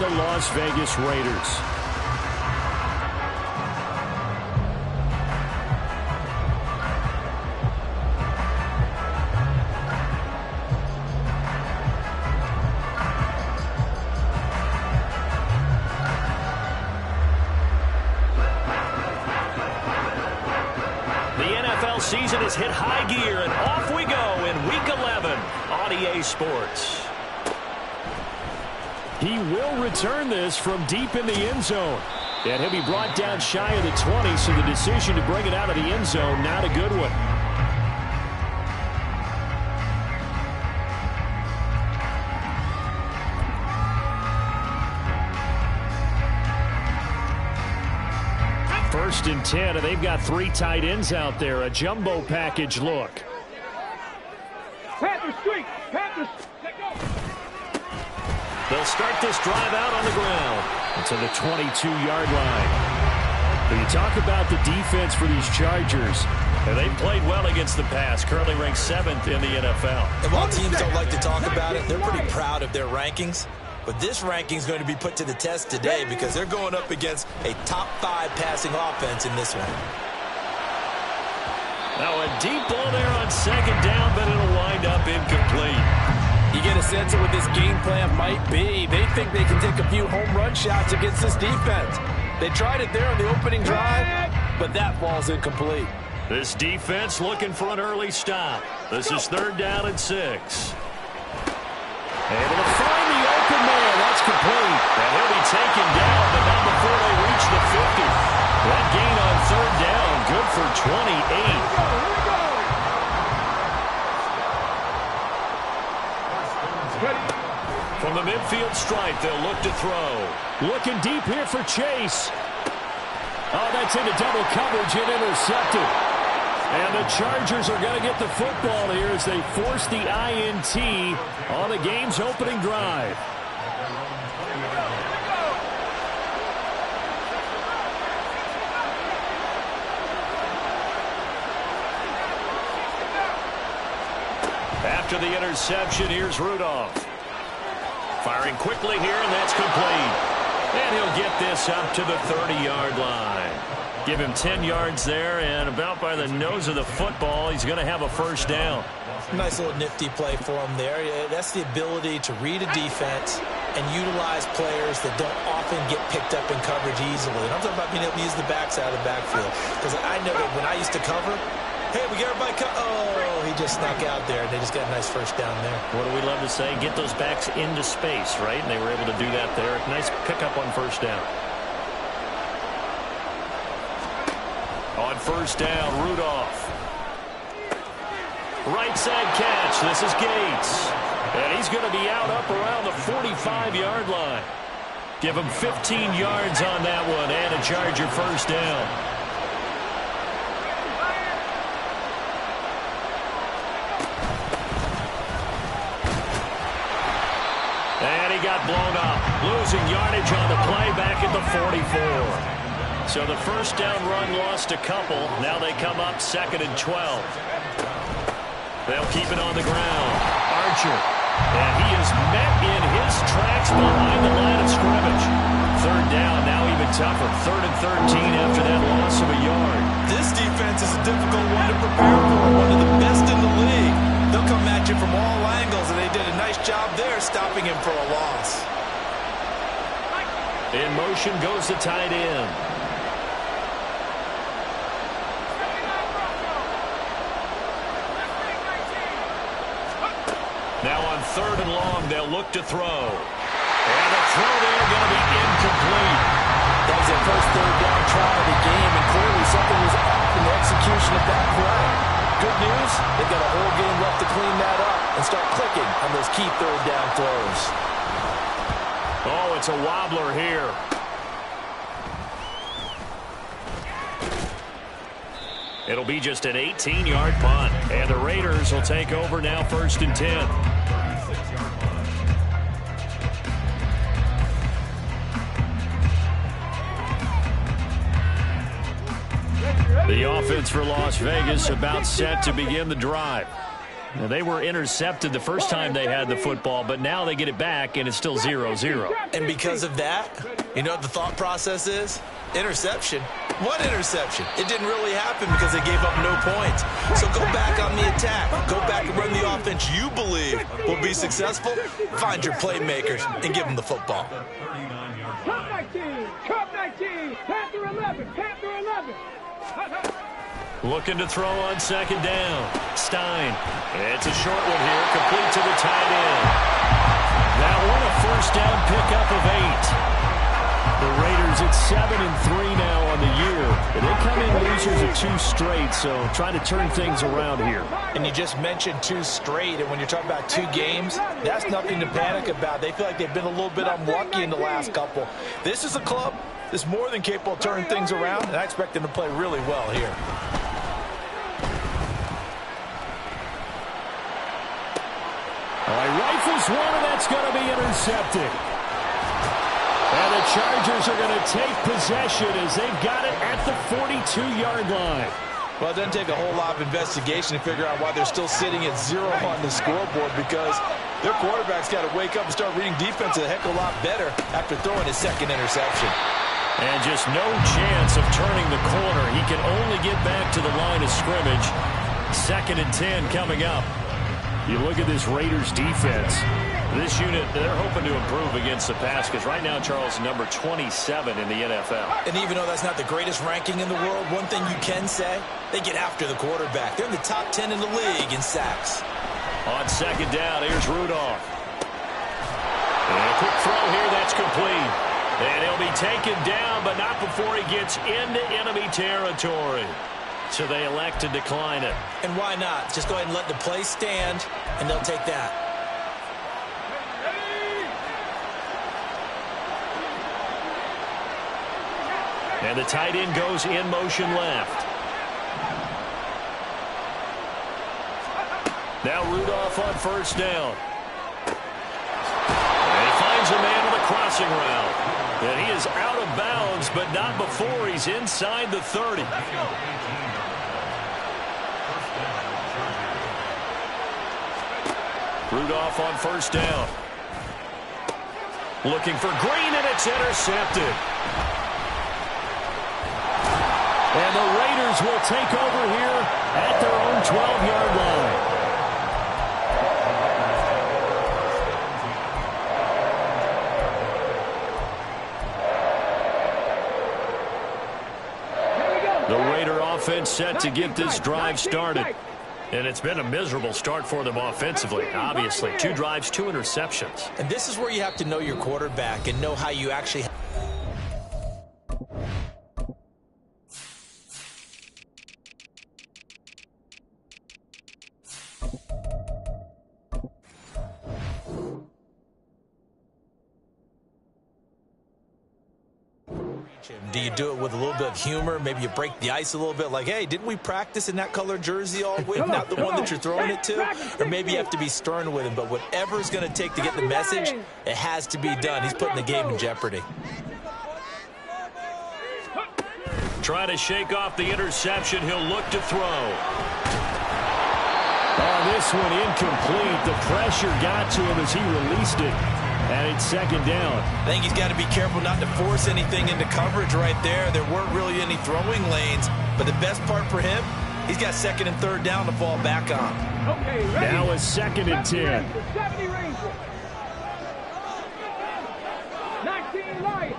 the Las Vegas Raiders. Season has hit high gear, and off we go in Week 11 on EA Sports. He will return this from deep in the end zone. And he'll be brought down shy of the 20, so the decision to bring it out of the end zone, not a good one. First and 10, and they've got 3 tight ends out there. A jumbo package look. Panthers streak! Panthers! Let go! They'll start this drive out on the ground to the 22-yard line. When you talk about the defense for these Chargers, and they've played well against the pass, currently ranked 7th in the NFL. And while teams don't like to talk about it, they're pretty proud of their rankings. But this ranking is going to be put to the test today because they're going up against a top 5 passing offense in this one. Now a deep ball there on second down, but it'll wind up incomplete. You get a sense of what this game plan might be. They think they can take a few home run shots against this defense. They tried it there on the opening drive, but that ball's incomplete. This defense looking for an early stop. This is 3rd down and 6. Able to find the open man. That's complete. And he'll be taken down, but not before they reach the 50. That gain on 3rd down, good for 28. From the midfield stripe, they'll look to throw. Looking deep here for Chase. Oh, that's into double coverage and intercepted. And the Chargers are going to get the football here as they force the INT on the game's opening drive. After the interception, here's Rudolph. Firing quickly here, and that's complete. And he'll get this up to the 30-yard line. Give him 10 yards there, and about by the nose of the football, he's going to have a first down. Nice little nifty play for him there. That's the ability to read a defense and utilize players that don't often get picked up in coverage easily. And I'm talking about being able to use the backs out of the backfield. Because I know that when I used to cover, hey, we got everybody oh, he just snuck out there, and they just got a nice first down there. What do we love to say? Get those backs into space, right? And they were able to do that there. Nice pickup on first down. On first down, Rudolph. Right side catch. This is Gates. And he's going to be out up around the 45-yard line. Give him 15 yards on that one and a Charger first down. And he got blown up. Losing yardage on the play back at the 44. So the first down run lost a couple. Now they come up 2nd and 12. They'll keep it on the ground. Archer. And he is met in his tracks behind the line of scrimmage. 3rd down, now even tougher. 3rd and 13 after that loss of a yard. This defense is a difficult one to prepare for. One of the best in the league. They'll come at you from all angles, and they did a nice job there stopping him for a loss. In motion goes the tight end. Now on 3rd and long, they'll look to throw. And the throw there going to be incomplete. That was their first 3rd down try of the game, and clearly something was off in the execution of that play. Good news, they've got a whole game left to clean that up and start clicking on those key 3rd down throws. Oh, it's a wobbler here. It'll be just an 18-yard punt. And the Raiders will take over now 1st and 10. The offense for Las Vegas about set to begin the drive. Now, they were intercepted the first time they had the football, but now they get it back, and it's still 0-0. And because of that, you know what the thought process is? Interception. What interception? It didn't really happen because they gave up no points. So go back on the attack. Go back and run the offense you believe will be successful. Find your playmakers and give them the football. Cup 19, Cup 19, Panther 11, Panther 11. Looking to throw on second down. Stein. It's a short one here, complete to the tight end. That one a first down pickup of 8. The Raiders at 7-3 now on the year. They come in losers of 2 straight, so trying to turn things around here. And you just mentioned 2 straight, and when you're talking about 2 games, that's nothing to panic about. They feel like they've been a little bit unlucky in the last couple. This is a club that's more than capable of turning things around, and I expect them to play really well here. All right, rifles one, and that's going to be intercepted. And the Chargers are going to take possession as they've got it at the 42-yard line. Well, it doesn't take a whole lot of investigation to figure out why they're still sitting at 0 on the scoreboard, because their quarterback's got to wake up and start reading defense a heck of a lot better after throwing his second interception. And just no chance of turning the corner. He can only get back to the line of scrimmage. 2nd and 10 coming up. You look at this Raiders defense. This unit, they're hoping to improve against the pass because right now, Charles, number 27 in the NFL. And even though that's not the greatest ranking in the world, one thing you can say, they get after the quarterback. They're in the top 10 in the league in sacks. On second down, here's Rudolph. And a quick throw here, that's complete. And he'll be taken down, but not before he gets into enemy territory. So they elect to decline it. And why not? Just go ahead and let the play stand, and they'll take that. And the tight end goes in motion left. Now Rudolph on first down. And he finds a man on the crossing route. And he is out of bounds, but not before he's inside the 30. Rudolph on first down. Looking for Green, and it's intercepted. And the Raiders will take over here at their own 12-yard line. The Raider offense set to get this drive started. And it's been a miserable start for them offensively. Obviously, 2 drives, 2 interceptions. And this is where you have to know your quarterback and know how you actually... Do you do it with a little bit of humor? Maybe you break the ice a little bit, like, hey, didn't we practice in that color jersey all week? Not the one that you're throwing it to? Or maybe you have to be stern with him, but whatever it's going to take to get the message, it has to be done. He's putting the game in jeopardy. Trying to shake off the interception. He'll look to throw. Oh, this one incomplete. The pressure got to him as he released it. And it's second down. I think he's got to be careful not to force anything into coverage right there. There weren't really any throwing lanes. But the best part for him, he's got 2nd and 3rd down to fall back on. Okay, ready. Now a 2nd and 10. 70 Rangers. 19 Lions.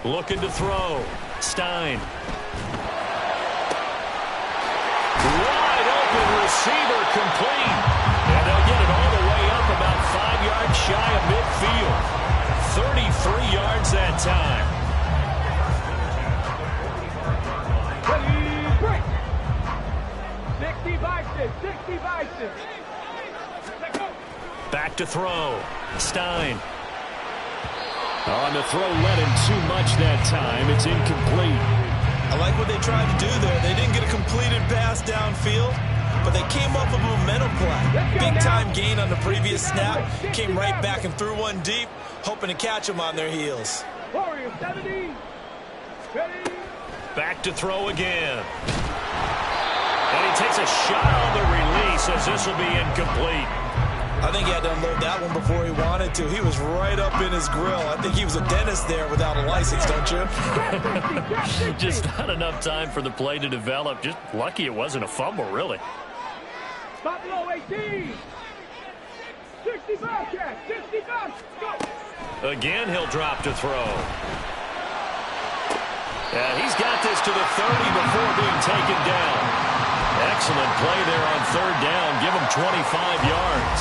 Looking to throw. Stein. Wide open receiver complete. And they'll get it all the way up about 5 yards shy of midfield. 33 yards that time. Ready, break. 60-6. Back to throw. Stein. On the throw, led him too much that time. It's incomplete. I like what they tried to do there. They didn't get a completed pass downfield, but they came up with a momentum play. Big-time gain on the previous snap. Came right back and threw one deep, hoping to catch them on their heels. Warriors 70. Ready. Back to throw again. And he takes a shot on the release as this will be incomplete. I think he had to unload that one before he wanted to. He was right up in his grill. I think he was a dentist there without a license, don't you? Just not enough time for the play to develop. Just lucky it wasn't a fumble, really. Buffalo 18. 65, Jack. 65. Go. Again, he'll drop to throw. And he's got this to the 30 before being taken down. Excellent play there on third down. Give him 25 yards.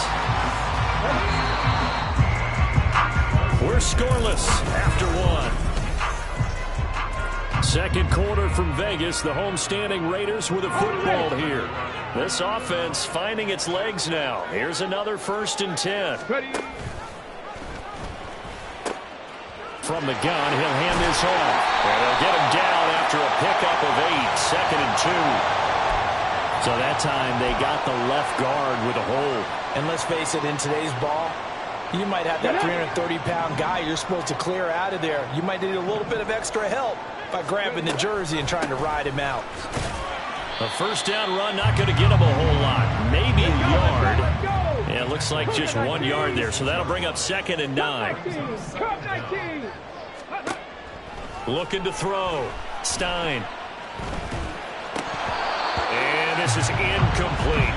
We're scoreless after one. Second quarter from Vegas. The homestanding Raiders with a football here. This offense finding its legs now. Here's another 1st and 10. From the gun, he'll hand this off. And they'll get him down after a pickup of 8. 2nd and 2. So that time they got the left guard with a hold. And let's face it, in today's ball, you might have that 330-pound guy you're supposed to clear out of there. You might need a little bit of extra help by grabbing the jersey and trying to ride him out. A 1st down run, not going to get him a whole lot. Maybe a yard. Yeah, it looks like just 1 yard there. So that'll bring up 2nd and 9. Looking to throw. Stein. And this is incomplete.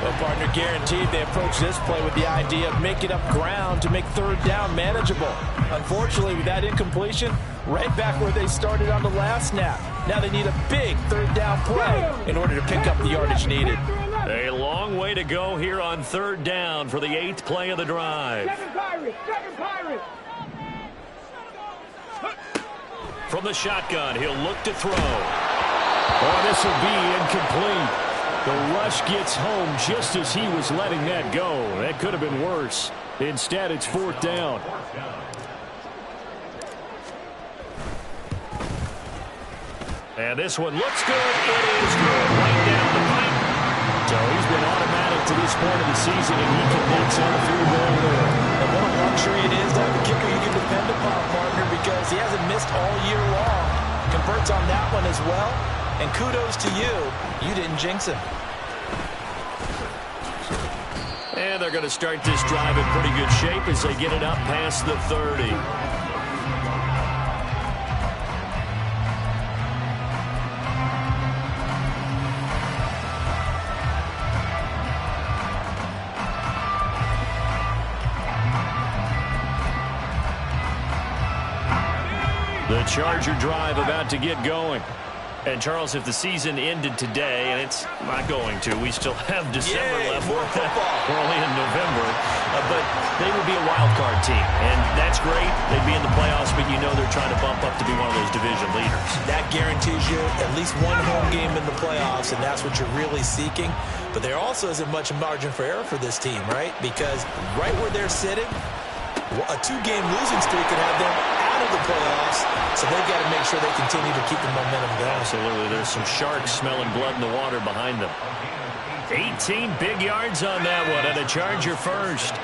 Well, partner, guaranteed they approach this play with the idea of making up ground to make 3rd down manageable. Unfortunately, with that incompletion, right back where they started on the last snap. Now they need a big 3rd down play in order to pick up the yardage needed. A long way to go here on 3rd down for the 8th play of the drive. From the shotgun, he'll look to throw. Oh, this will be incomplete. The rush gets home just as he was letting that go. That could have been worse. Instead, it's 4th down. And this one looks good. It is good. Right down the pipe. So he's been automatic to this point of the season, and he connects on the field goal there. And what a luxury it is to have a kicker you can depend upon, partner, because he hasn't missed all year long. Converts on that one as well. And kudos to you. You didn't jinx him. And they're going to start this drive in pretty good shape as they get it up past the 30. The Charger drive about to get going. And, Charles, if the season ended today, and it's not going to, we still have December left. More football. We're only in November. But they would be a wild card team. And that's great. They'd be in the playoffs, but you know they're trying to bump up to be one of those division leaders. That guarantees you at least one home game in the playoffs, and that's what you're really seeking. But there also isn't much margin for error for this team, right? Because right where they're sitting, a 2-game losing streak could have them out of the playoffs, so they've got to make sure they continue to keep the momentum going. Absolutely. There's some sharks smelling blood in the water behind them. 18 big yards on that one, and a Charger first.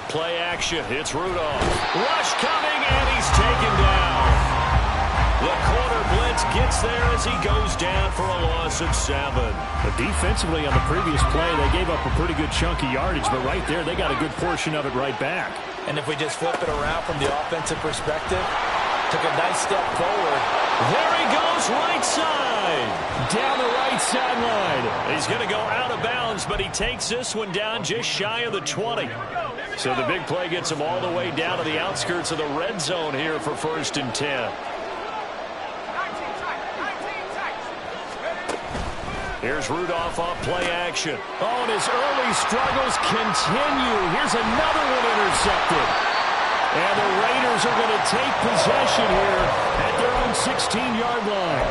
Play action. It's Rudolph. Rush coming, and he's taken down. The corner blitz gets there as he goes down for a loss of 7. But defensively on the previous play, they gave up a pretty good chunk of yardage, but right there, they got a good portion of it right back. And if we just flip it around from the offensive perspective, took a nice step forward. There he goes, right side. Down the right sideline. He's going to go out of bounds, but he takes this one down just shy of the 20. So the big play gets him all the way down to the outskirts of the red zone here for 1st and 10. Here's Rudolph off play action. Oh, and his early struggles continue. Here's another one intercepted. And the Raiders are going to take possession here at their own 16-yard line.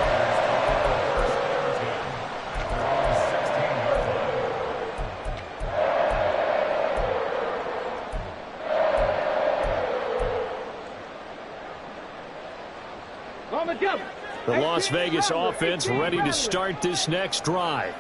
On the double. The Las Vegas offense ready to start this next drive.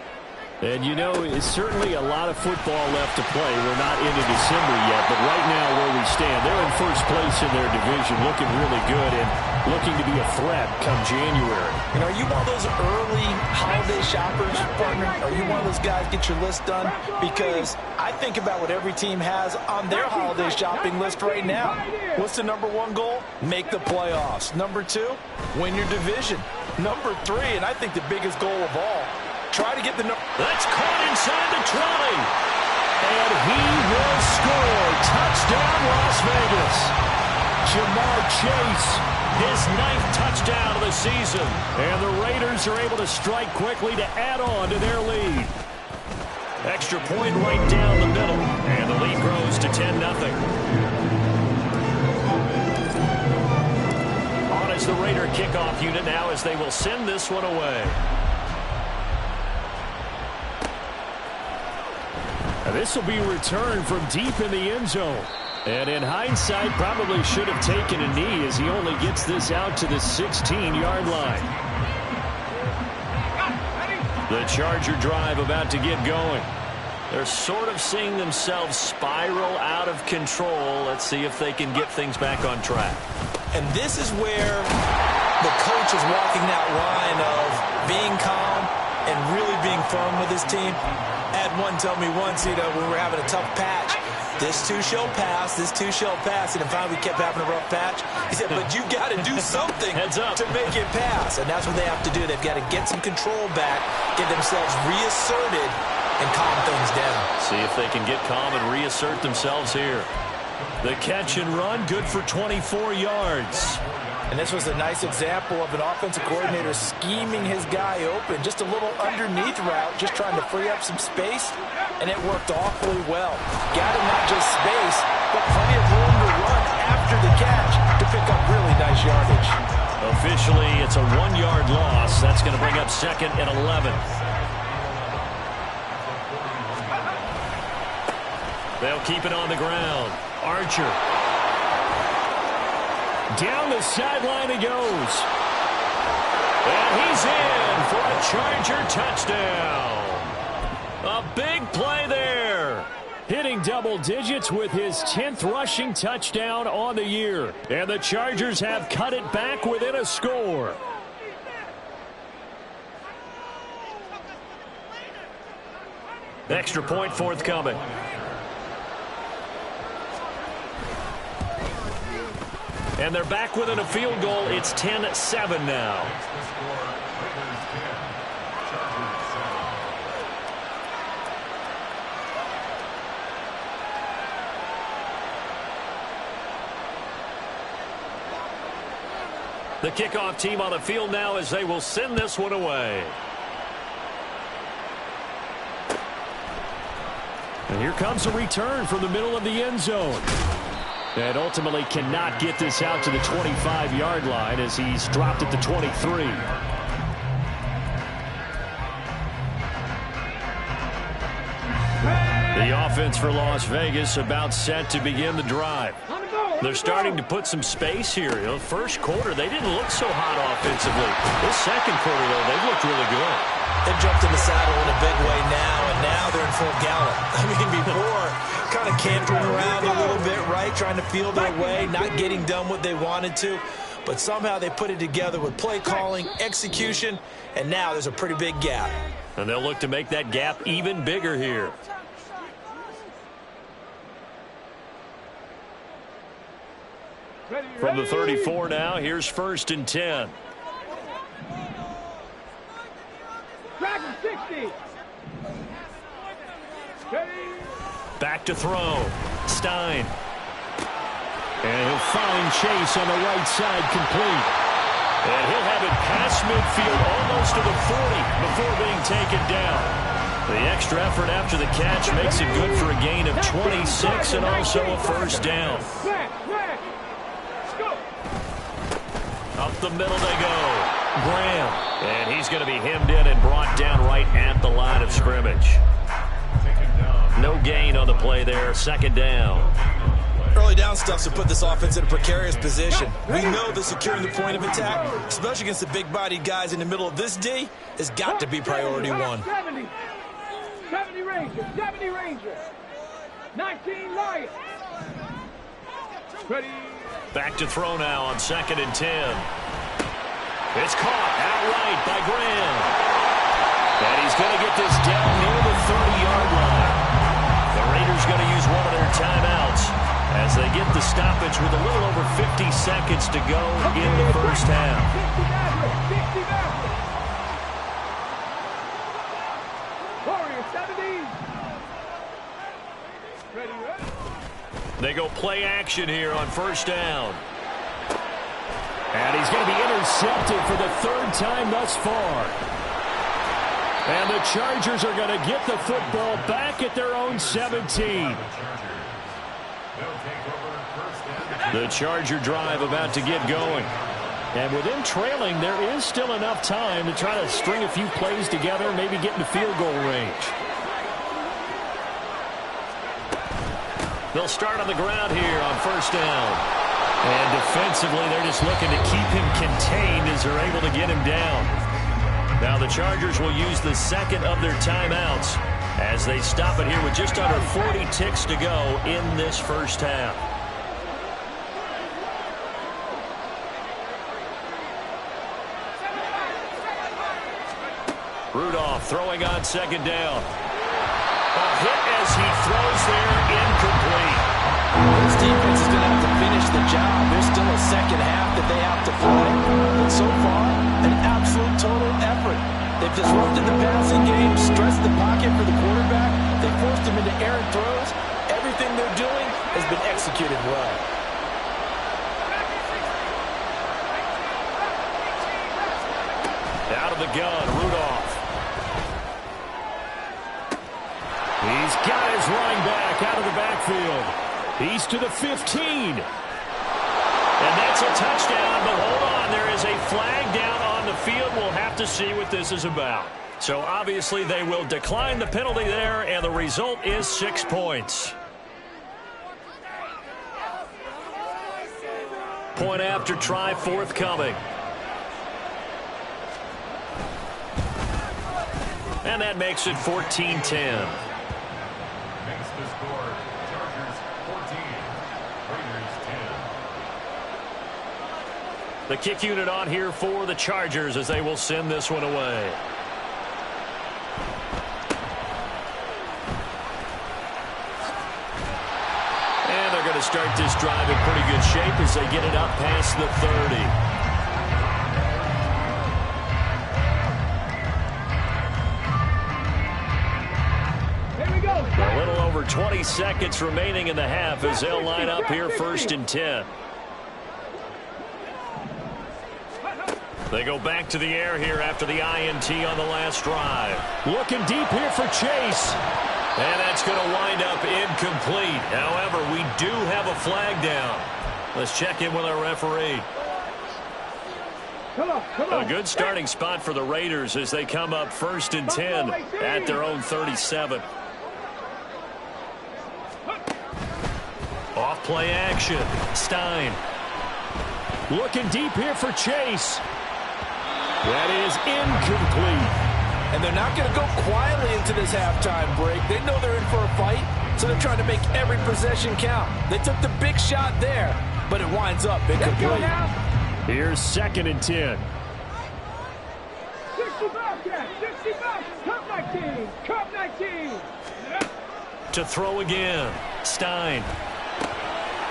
And, you know, it's certainly a lot of football left to play. We're not into December yet, but right now where we stand, they're in first place in their division, looking really good and looking to be a threat come January. And are you one of those early holiday shoppers, partner? Are you one of those guys get your list done? Because I think about what every team has on their holiday shopping list right now. What's the number one goal? Make the playoffs. Number 2, win your division. Number 3, and I think the biggest goal of all, try to get the number. That's caught inside the 20. And he will score. Touchdown, Las Vegas. Ja'Marr Chase, his 9th touchdown of the season. And the Raiders are able to strike quickly to add on to their lead. Extra point right down the middle. And the lead grows to 10-0. On is the Raider kickoff unit now as they will send this one away. This will be returned from deep in the end zone. And in hindsight, probably should have taken a knee as he only gets this out to the 16-yard line. The Charger drive about to get going. They're sort of seeing themselves spiral out of control. Let's see if they can get things back on track. And this is where the coach is walking that line of being calm and really being firm with his team. I had one tell me once, when we were having a tough patch, this too shall pass, this too shall pass. And finally we kept having a rough patch. He said, but you got to do something to make it pass. And that's what they have to do. They've got to get some control back, get themselves reasserted, and calm things down. See if they can get calm and reassert themselves here. The catch and run, good for 24 yards. And this was a nice example of an offensive coordinator scheming his guy open. Just a little underneath route, just trying to free up some space, and it worked awfully well. Got him not just space, but plenty of room to run after the catch to pick up really nice yardage. Officially, it's a 1-yard loss. That's going to bring up 2nd and 11. They'll keep it on the ground. Archer. Down the sideline he goes. And he's in for a Charger touchdown. A big play there. Hitting double digits with his 10th rushing touchdown on the year. And the Chargers have cut it back within a score. Extra point forthcoming. And they're back within a field goal. It's 10-7 now. The kickoff team on the field now as they will send this one away. And here comes a return from the middle of the end zone. And ultimately cannot get this out to the 25-yard line as he's dropped at the 23. The offense for Las Vegas about set to begin the drive. They're starting to put some space here. First quarter, they didn't look so hot offensively. This second quarter, though, they've looked really good. They've jumped in the saddle in a big way now, and now they're in full gallop. I mean, before, kind of cantering around a little bit, right, trying to feel their way, not getting done what they wanted to. But somehow they put it together with play calling, execution, and now there's a pretty big gap. And they'll look to make that gap even bigger here. From the 34 now, here's 1st and 10. Dragon 60. Back to throw. Stein. And he'll find Chase on the right side complete. And he'll have it past midfield almost to the 40 before being taken down. The extra effort after the catch makes it good for a gain of 26 and also a first down. Up the middle they go. Graham. And he's going to be hemmed in and brought down right at the line of scrimmage. No gain on the play there. 2nd down. Early down stuff's to put this offense in a precarious position. We know that securing the point of attack, especially against the big-bodied guys in the middle of this D, has got to be priority 1. Ranger, 70 Ranger, 19 Lions. Ready. Back to throw now on 2nd and 10. It's caught outright by Graham. And he's going to get this down near the 30-yard line. The Raiders going to use one of their timeouts as they get the stoppage with a little over 50 seconds to go in the first half. 60 Mavericks. Warriors, 70. Ready. They go play action here on 1st down. And he's going to be intercepted for the 3rd time thus far. And the Chargers are going to get the football back at their own 17. The Charger drive about to get going. And with them trailing, there is still enough time to try to string a few plays together, maybe get into field goal range. They'll start on the ground here on 1st down. And defensively, they're just looking to keep him contained as they're able to get him down. Now the Chargers will use the 2nd of their timeouts as they stop it here with just under 40 ticks to go in this first half. Rudolph throwing on 2nd down. A hit as he throws there, incomplete. This defense is going to have to finish the job. There's still a second half that they have to play. But so far, an absolute total effort. They've disrupted the passing game, stressed the pocket for the quarterback. They forced him into errant throws. Everything they're doing has been executed well. Out of the gun, Rudolph. He's got his running back out of the backfield. He's to the 15. And that's a touchdown, but hold on. There is a flag down on the field. We'll have to see what this is about. So obviously they will decline the penalty there, and the result is 6 points. Point after try forthcoming. And that makes it 14-10. The kick unit on here for the Chargers as they will send this one away. And they're going to start this drive in pretty good shape as they get it up past the 30. A little over 20 seconds remaining in the half as they'll line up here 1st and 10. They go back to the air here after the INT on the last drive. Looking deep here for Chase. And that's going to wind up incomplete. However, we do have a flag down. Let's check in with our referee. Come on. A good starting spot for the Raiders as they come up 1st and 10 at their own 37. Off play action. Stein. Looking deep here for Chase. That is incomplete. And they're not going to go quietly into this halftime break. They know they're in for a fight, so they're trying to make every possession count. They took the big shot there, but it winds up incomplete. Here's 2nd and 10. 60 Bobcats, 60 Bobcats, Cup 19, Cup 19. To throw again. Stein.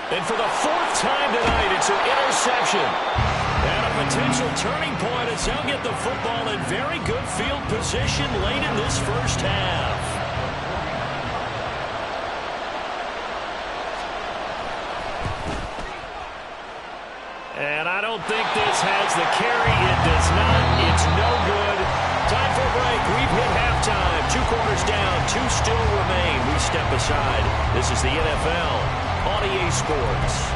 And for the 4th time tonight, it's an interception. And a potential turning point as they'll get the football in very good field position late in this first half. And I don't think this has the carry. It does not. It's no good. Time for a break. We've hit halftime. 2 quarters down. 2 still remain. We step aside. This is the NFL on EA Sports.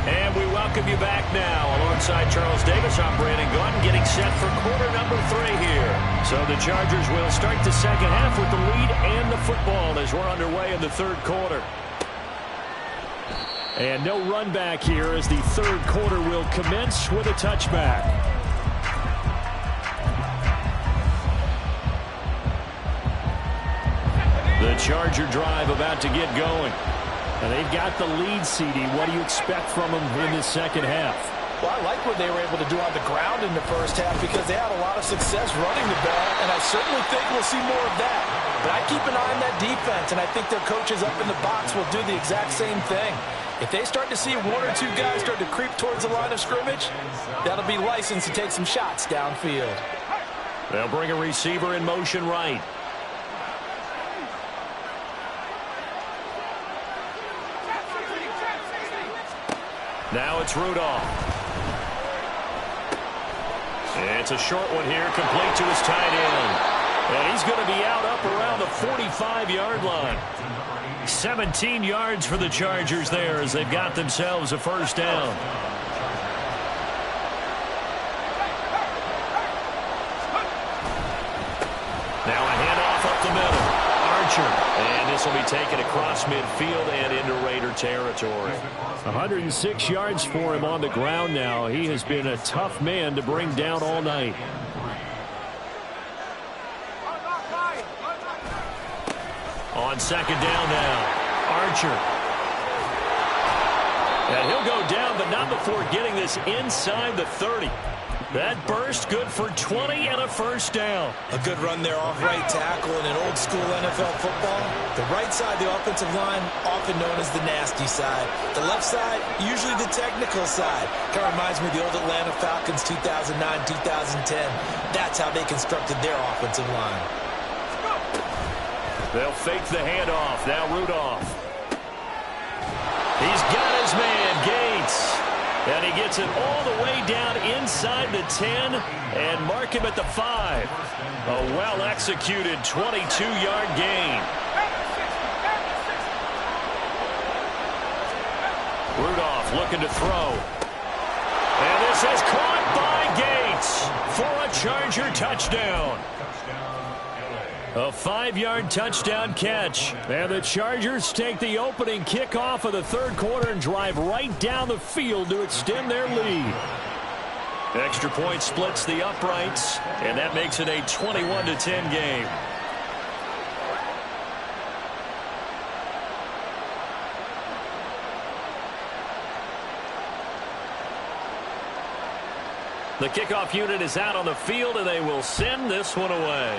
And we welcome you back now. Alongside Charles Davis, I'm Brandon Gaudin, getting set for quarter number 3 here. So the Chargers will start the second half with the lead and the football as we're underway in the 3rd quarter. And no run back here as the 3rd quarter will commence with a touchback. Charger drive about to get going. And they've got the lead, CD. What do you expect from them in the second half? Well, I like what they were able to do on the ground in the first half because they had a lot of success running the ball, and I certainly think we'll see more of that. But I keep an eye on that defense, and I think their coaches up in the box will do the exact same thing. If they start to see one or two guys start to creep towards the line of scrimmage, that'll be licensed to take some shots downfield. They'll bring a receiver in motion right. Now it's Rudolph. It's a short one here, complete to his tight end. And he's going to be out up around the 45-yard line. 17 yards for the Chargers there as they've got themselves a first down. Now a handoff up the middle. Archer. And this will be taken across midfield and into Raider territory. 106 yards for him on the ground now. He has been a tough man to bring down all night. On second down now. Archer. And he'll go down, but not before getting this inside the 30. That burst good for 20 and a first down. A good run there off right tackle in an old school NFL football. The right side, the offensive line, often known as the nasty side. The left side, usually the technical side. Kind of reminds me of the old Atlanta Falcons 2009, 2010. That's how they constructed their offensive line. They'll fake the handoff. Now Rudolph. He's got his man, Gates. And he gets it all the way down inside the 10 and mark him at the 5. A well-executed 22-yard gain. Rudolph looking to throw. And this is caught by Gates for a Charger touchdown. A 5-yard touchdown catch. And the Chargers take the opening kickoff of the third quarter and drive right down the field to extend their lead. Extra point splits the uprights, and that makes it a 21-10 game. The kickoff unit is out on the field, and they will send this one away.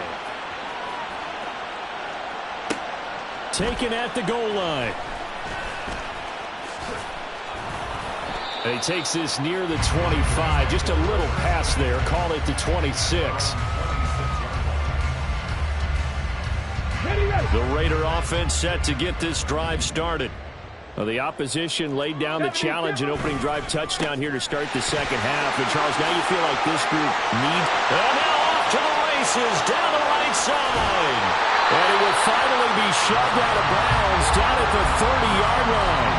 Taken at the goal line. And he takes this near the 25. Just a little pass there. Call it the 26. The Raider offense set to get this drive started. Well, the opposition laid down the challenge and opening drive touchdown here to start the second half. And Charles, now you feel like this group needs... And now off to the races down the right side. And it will finally be shoved out of bounds down at the 30-yard line.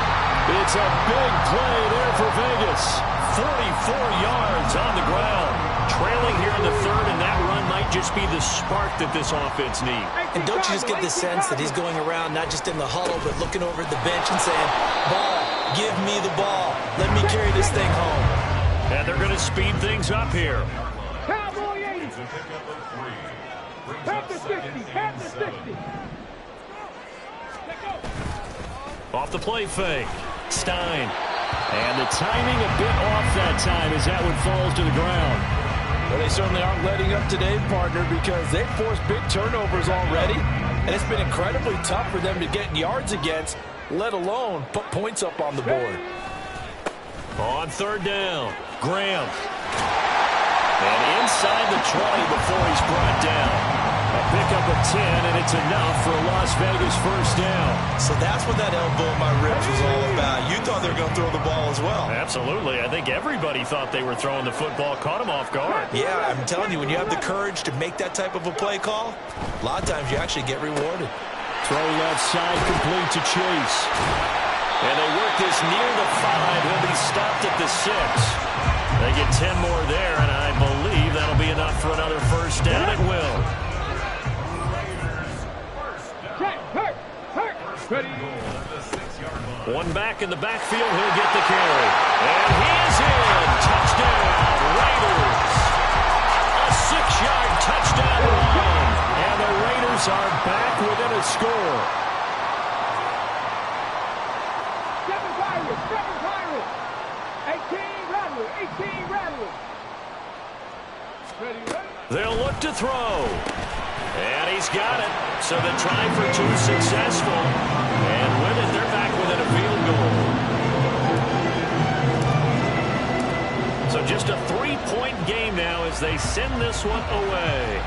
It's a big play there for Vegas. 44 yards on the ground. Trailing here in the third, and that run might just be the spark that this offense needs. And don't you just get the sense that he's going around not just in the huddle, but looking over at the bench and saying, ball, give me the ball. Let me carry this thing home. And they're going to speed things up here. Cowboy 80. Half the 60. Half the 60. Off the play fake. Stein. And the timing a bit off that time as that one falls to the ground. Well, they certainly aren't letting up today, partner, because they've forced big turnovers already. And it's been incredibly tough for them to get yards against, let alone put points up on the board. On third down, Graham. And inside the 20 before he's brought down. A pickup of 10, and it's enough for a Las Vegas first down. So that's what that elbow in my ribs was all about. You thought they were going to throw the ball as well. Absolutely. I think everybody thought they were throwing the football, caught him off guard. Yeah, I'm telling you, when you have the courage to make that type of a play call, a lot of times you actually get rewarded. Throw left side complete to Chase. And they work this near the 5. He'll be stopped at the 6. They get 10 more there, and I believe that'll be enough for another first down. It will. One back in the backfield. He'll get the carry. And he is in. Touchdown, Raiders. A 6-yard touchdown run. And the Raiders Giants are back within a score. Seven Pirates. 18 Rattlers. Ready. They'll look to throw. And he's got it. So the try for two successful. And with it, they're back within a field goal. So just a 3-point game now as they send this one away.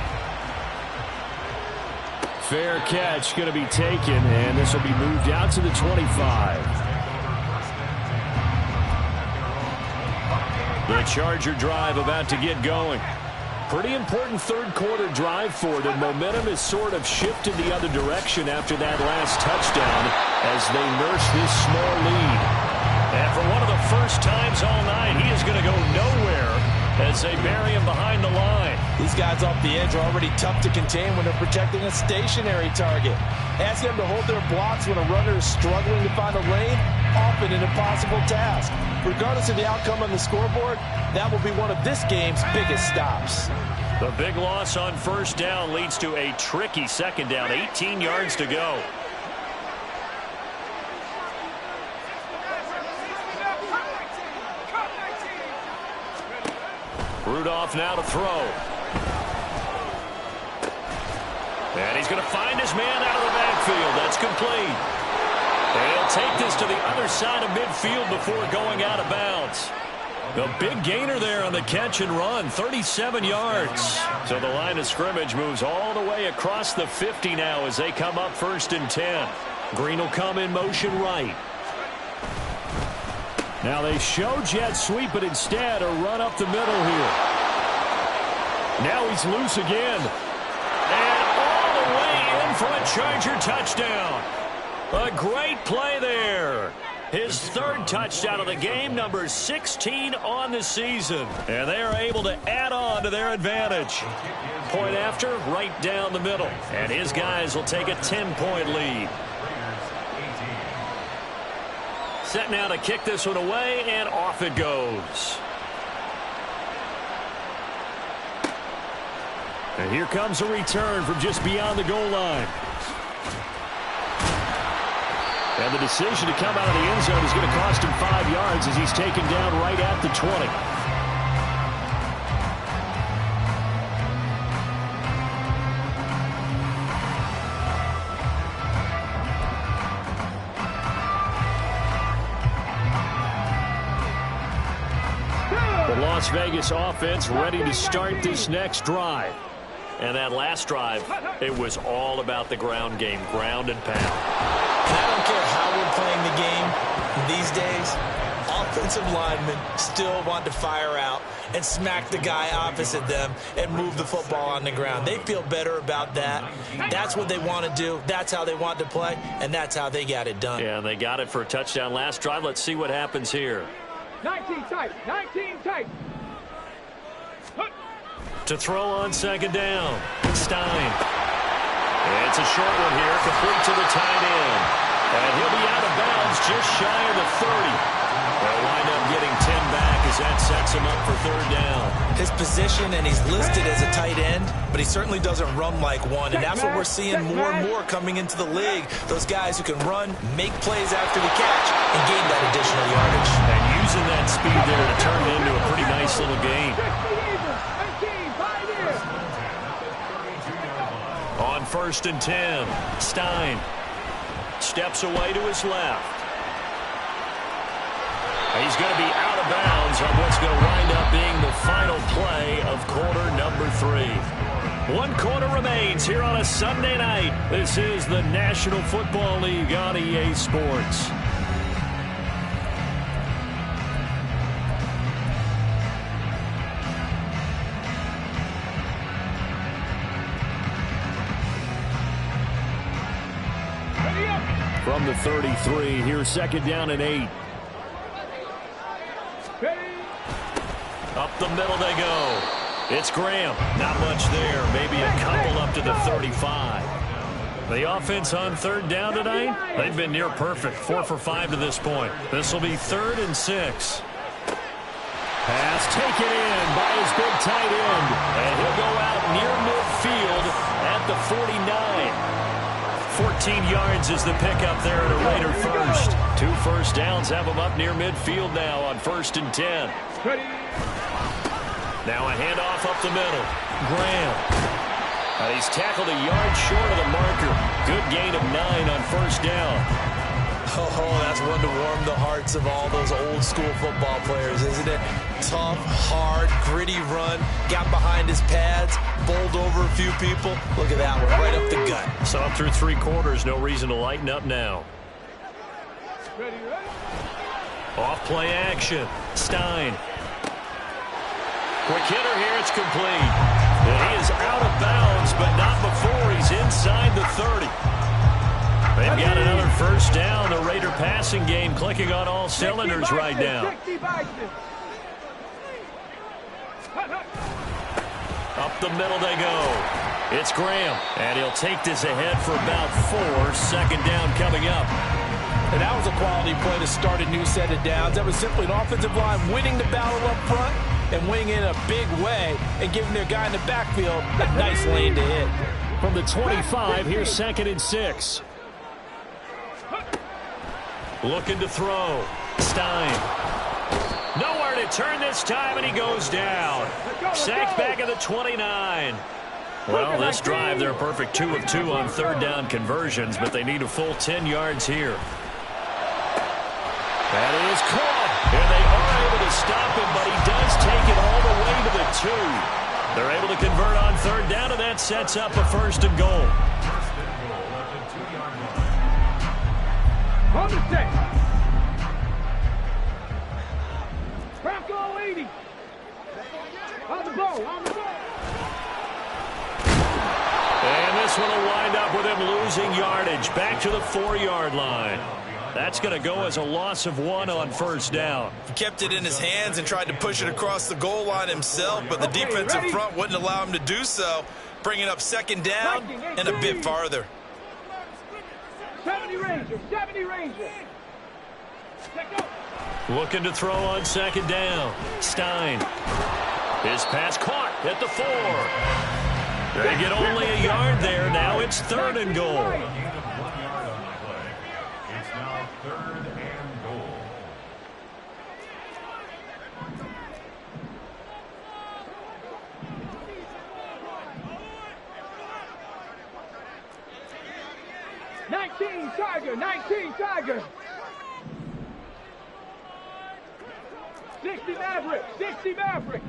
Fair catch going to be taken, and this will be moved out to the 25. The Charger drive about to get going. Pretty important third-quarter drive for them. Momentum has sort of shifted the other direction after that last touchdown as they nurse this small lead. And for one of the first times all night, he is going to go nowhere as they bury him behind the line. These guys off the edge are already tough to contain when they're protecting a stationary target. Ask them to hold their blocks when a runner is struggling to find a lane, often an impossible task. Regardless of the outcome on the scoreboard, that will be one of this game's biggest stops. The big loss on first down leads to a tricky second down, 18 yards to go. Rudolph now to throw. And he's going to find his man out of the backfield. That's complete. And he'll take this to the other side of midfield before going out of bounds. The big gainer there on the catch and run, 37 yards. So the line of scrimmage moves all the way across the 50 now as they come up 1st and 10. Green will come in motion right. Now they show jet sweep, but instead a run up the middle here. Now he's loose again. And all the way in for a Charger touchdown. A great play there. His third touchdown of the game, number 16 on the season. And they are able to add on to their advantage. Point after, right down the middle. And his guys will take a 10-point lead. Set now to kick this one away, and off it goes. And here comes a return from just beyond the goal line. And the decision to come out of the end zone is going to cost him 5 yards as he's taken down right at the 20. The Las Vegas offense ready to start this next drive. And that last drive, it was all about the ground game, ground and pound. And I don't care how we're playing the game these days, offensive linemen still want to fire out and smack the guy opposite them and move the football on the ground. They feel better about that. That's what they want to do. That's how they want to play, and that's how they got it done. Yeah, they got it for a touchdown last drive. Let's see what happens here. 19 tight. To throw on second down, Stein. It's a short one here, complete to the tight end. And he'll be out of bounds just shy of the 30. They'll wind up getting 10 back as that sets him up for third down. His position, and he's listed as a tight end, but he certainly doesn't run like one, and that's what we're seeing more and more coming into the league. Those guys who can run, make plays after the catch, and gain that additional yardage. And using that speed there to turn it into a pretty nice little gain. On 1st and 10, Stein steps away to his left. He's going to be out of bounds on what's going to wind up being the final play of quarter number 3. 1 quarter remains here on a Sunday night. This is the National Football League on EA Sports. From the 33, here's 2nd down and 8. Up the middle they go. It's Graham. Not much there. Maybe a couple up to the 35. The offense on 3rd down tonight, they've been near perfect. 4 for 5 to this point. This will be 3rd and 6. Pass taken in by his big tight end. And he'll go out near midfield at the 49. 13 yards is the pickup there at a Raider first. 2 first downs have them up near midfield now on 1st and 10. Now a handoff up the middle. Graham. And he's tackled a yard short of the marker. Good gain of 9 on 1st down. Oh, that's one to warm the hearts of all those old school football players, isn't it? Tough, hard, gritty run. Got behind his pads, bowled over a few people. Look at that one, right up the gut. So up through 3 quarters, no reason to lighten up now. Off play action. Stein. Quick hitter here, it's complete. And he is out of bounds, but not before he's inside the 30. They've got another first down. The Raider passing game clicking on all cylinders right now. Up the middle they go. It's Graham, and he'll take this ahead for about 4. Second down coming up. And that was a quality play to start a new set of downs. That was simply an offensive line winning the battle up front and winning in a big way and giving their guy in the backfield a nice lane to hit. From the 25, here's 2nd and 6. Looking to throw. Stein. Nowhere to turn this time, and he goes down. Sacked back at the 29. Well, this drive, they're a perfect 2 of 2 on 3rd down conversions, but they need a full 10 yards here. That is caught, and they are able to stop him, but he does take it all the way to the 2. They're able to convert on 3rd down, and that sets up a 1st and goal. On the set. Bronco 80. On the ball, on the ball. And this one will wind up with him losing yardage. Back to the 4-yard line. That's going to go as a loss of 1 on 1st down. He kept it in his hands and tried to push it across the goal line himself, but the defensive front wouldn't allow him to do so, bringing up 2nd down and a bit farther. 70 Ranger, 70 Ranger. Looking to throw on 2nd down. Stein. His pass caught at the 4. They get only a yard there. Now it's 3rd and goal. It's now 3rd and goal. Tiger, 19 Tiger. 60 Maverick, 60 Maverick.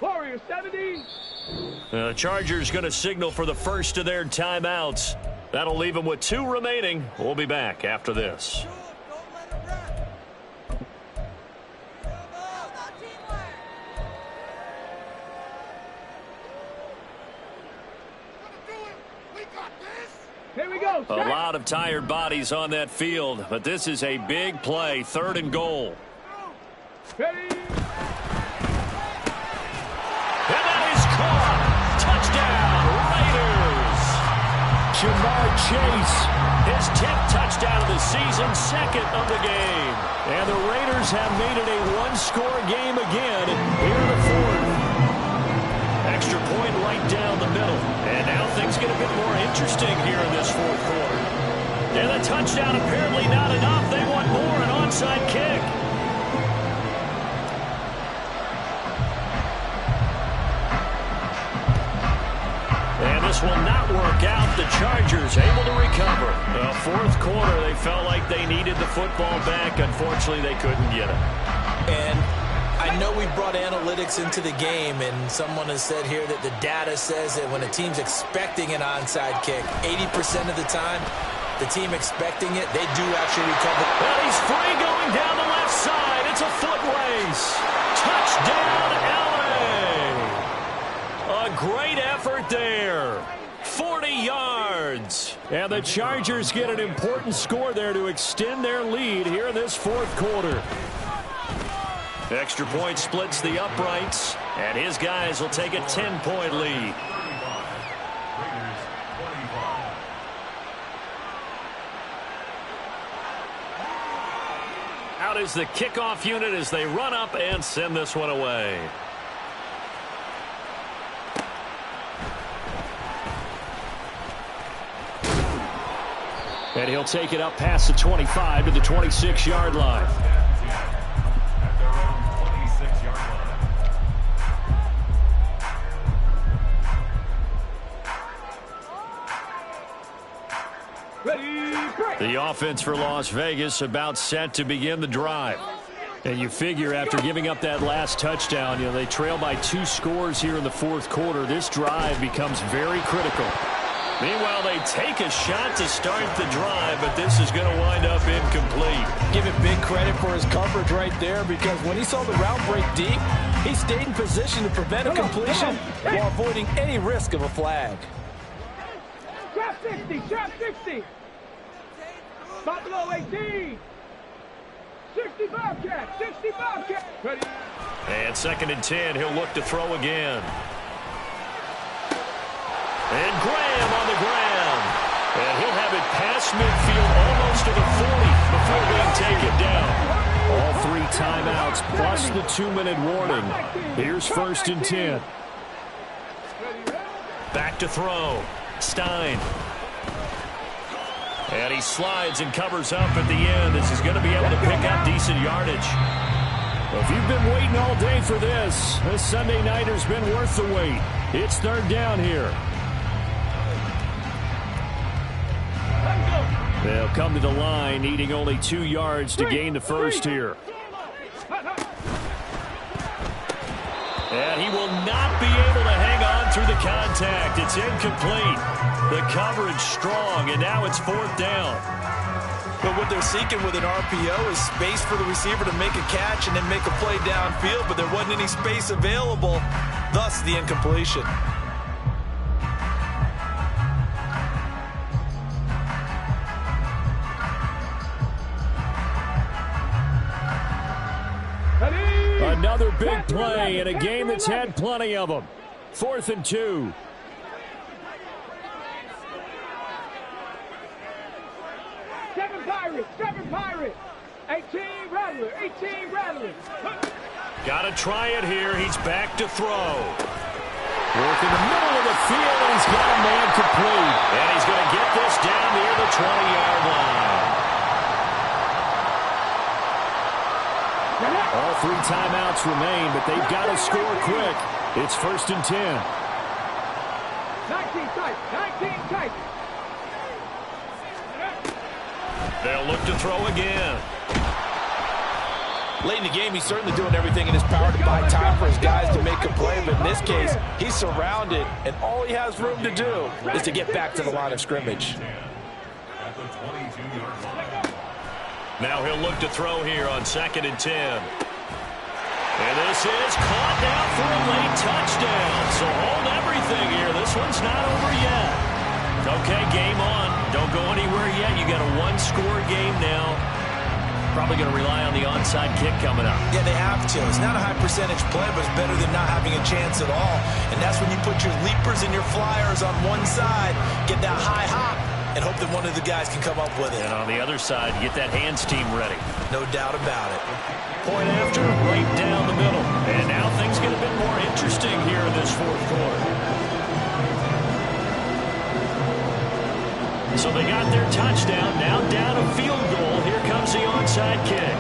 Warriors 70. The Chargers going to signal for the first of their timeouts. That'll leave them with 2 remaining. We'll be back after this. Here we go. A lot of tired bodies on that field, but this is a big play. 3rd and goal. Ready. And that is caught. Touchdown, Raiders. Jamar Chase. His 10th touchdown of the season, 2nd of the game. And the Raiders have made it a 1-score game again here in the 4th. Extra point right down the middle. And now things get a bit more interesting here in this 4th quarter. And the touchdown apparently not enough. They want more, an onside kick. And this will not work out. The Chargers able to recover. The 4th quarter, they felt like they needed the football back. Unfortunately, they couldn't get it. And I know we brought analytics into the game, and someone has said here that the data says that when a team's expecting an onside kick, 80% of the time, the team expecting it, they do actually recover. Well, he's free going down the left side. It's a foot race. Touchdown, LA. A great effort there. 40 yards. And the Chargers get an important score there to extend their lead here in this 4th quarter. Extra point splits the uprights, and his guys will take a 10-point lead. Out is the kickoff unit as they run up and send this one away. And he'll take it up past the 25 to the 26-yard line. At their own 26-yard line. Ready, break. The offense for Las Vegas about set to begin the drive. And you figure after giving up that last touchdown, they trail by 2 scores here in the fourth quarter. This drive becomes very critical. Meanwhile, they take a shot to start the drive, but this is going to wind up incomplete. Give him big credit for his coverage right there, because when he saw the route break deep, he stayed in position to prevent a completion while avoiding any risk of a flag. Trap 60, trap 60. Buffalo 18. 60 Bobcat, 60 Bobcat. Ready. And 2nd and 10, he'll look to throw again. And Graham on the ground. And he'll have it past midfield almost to the 40 before being taken down. All 3 timeouts plus the 2-minute warning. Here's 1st and 10. Back to throw. Stein. And he slides and covers up at the end as he's going to be able to pick up decent yardage. If you've been waiting all day for this Sunday nighter's been worth the wait. It's 3rd down here. They'll come to the line, needing only 2 yards to gain the first here. And he will not be able to hang on through the contact. It's incomplete. The coverage strong, and now it's 4th down. But what they're seeking with an RPO is space for the receiver to make a catch and then make a play downfield, but there wasn't any space available, thus the incompletion. Another big play in a game that's had plenty of them. 4th and 2. Seven Pirates. 18 Rattler, 18 Rattler. Got to try it here. He's back to throw. Work in the middle of the field, and he's got a man complete. And he's going to get this down near the 20-yard line. All 3 timeouts remain, but they've got to score quick. It's 1st and 10. 19 tight, 19 tight. They'll look to throw again. Late in the game, he's certainly doing everything in his power to buy time for his guys to make a play, but in this case, he's surrounded, and all he has room to do is to get back to the line of scrimmage. At the 22-yard line. Now he'll look to throw here on 2nd and 10. And this is caught down for a late touchdown. So hold everything here. This one's not over yet. Okay, game on. Don't go anywhere yet. You got a 1-score game now. Probably going to rely on the onside kick coming up. Yeah, they have to. It's not a high percentage play, but it's better than not having a chance at all. And that's when you put your leapers and your flyers on one side, get that high hop, and hope that one of the guys can come up with it. And on the other side, get that hands team ready. No doubt about it. Point after, right down the middle. And now things get a bit more interesting here in this fourth quarter. So they got their touchdown, now down a field goal. Here comes the onside kick.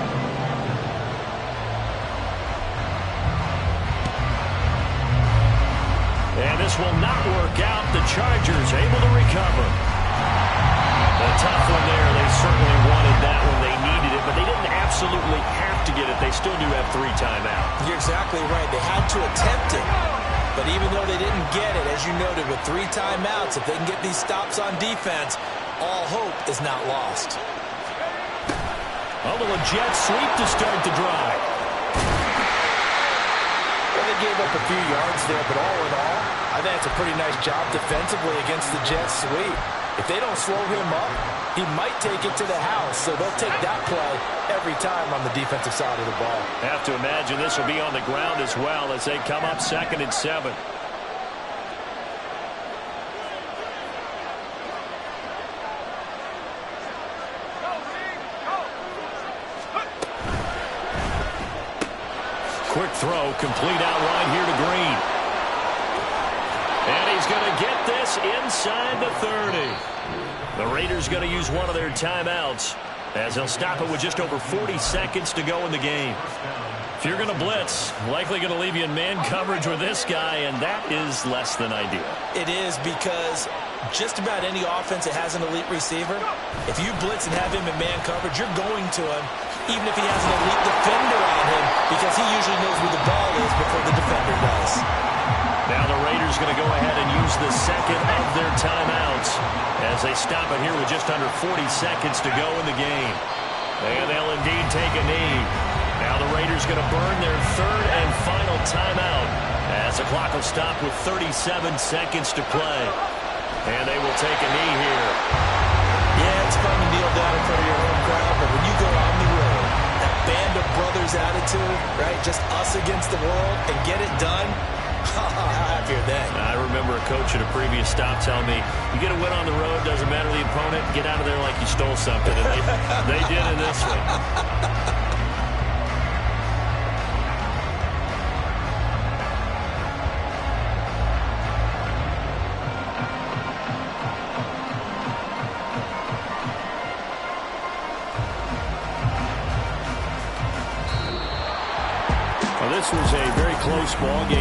And this will not work out. The Chargers able to recover. A tough one there. They certainly wanted that one. They needed it, but they didn't absolutely have to get it. They still do have 3 timeouts. You're exactly right. They had to attempt it. But even though they didn't get it, as you noted, with 3 timeouts, if they can get these stops on defense, all hope is not lost. A little jet sweep to start the drive. Well, they gave up a few yards there, but all in all, I think it's a pretty nice job defensively against the jet sweep. If they don't slow him up, he might take it to the house, so they'll take that play every time on the defensive side of the ball. Have to imagine this will be on the ground as well as they come up 2nd and 7. Quick throw, complete out wide here to Green. And he's going to get keep this inside the 30. The Raiders going to use one of their timeouts as they'll stop it with just over 40 seconds to go in the game. If you're going to blitz, likely going to leave you in man coverage with this guy, and that is less than ideal. It is, because just about any offense that has an elite receiver, if you blitz and have him in man coverage, you're going to him, even if he has an elite defender on him, because he usually knows where the ball is before the defender does. Now the Raiders going to go ahead and use the second of their timeouts as they stop it here with just under 40 seconds to go in the game. And they'll indeed take a knee. Now the Raiders going to burn their third and final timeout as the clock will stop with 37 seconds to play. And they will take a knee here. Yeah, it's fun to kneel down in front of your home crowd, but when you go on the road, that band of brothers attitude, right, just us against the world, and get it done, how happy are they? I remember a coach at a previous stop telling me, you get a win on the road, doesn't matter the opponent, get out of there like you stole something. And they did in this one. This was a very close ball game.